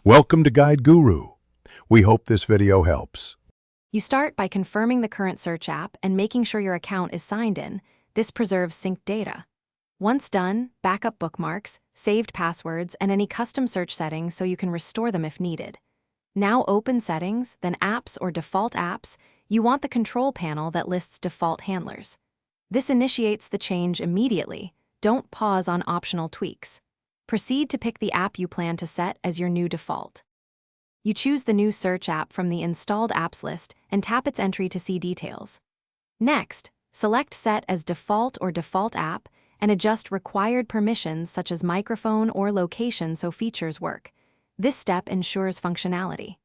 Welcome to Guide Guru. We hope this video helps. You start by confirming the current search app and making sure your account is signed in. This preserves synced data. Once done, backup bookmarks, saved passwords, and any custom search settings so you can restore them if needed. Now open Settings, then Apps or Default Apps. You want the control panel that lists default handlers. This initiates the change immediately. Don't pause on optional tweaks. Proceed to pick the app you plan to set as your new default. You choose the new search app from the installed apps list and tap its entry to see details. Next, select Set as Default or Default App and adjust required permissions such as microphone or location so features work. This step ensures functionality.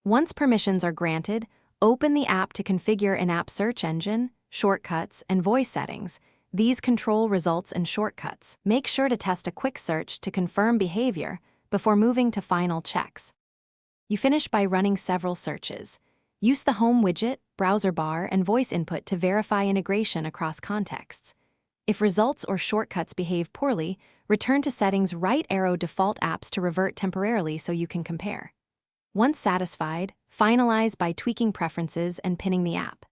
Once permissions are granted, open the app to configure in-app search engine, shortcuts, and voice settings. These control results and shortcuts. Make sure to test a quick search to confirm behavior before moving to final checks. You finish by running several searches. Use the home widget, browser bar, and voice input to verify integration across contexts. If results or shortcuts behave poorly, return to Settings, right arrow Default Apps to revert temporarily so you can compare. Once satisfied, finalize by tweaking preferences and pinning the app.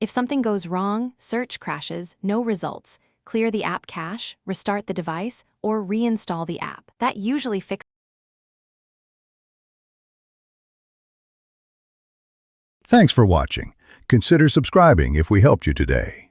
If something goes wrong, search crashes, no results, clear the app cache, restart the device, or reinstall the app. That usually fixes. Thanks for watching. Consider subscribing if we helped you today.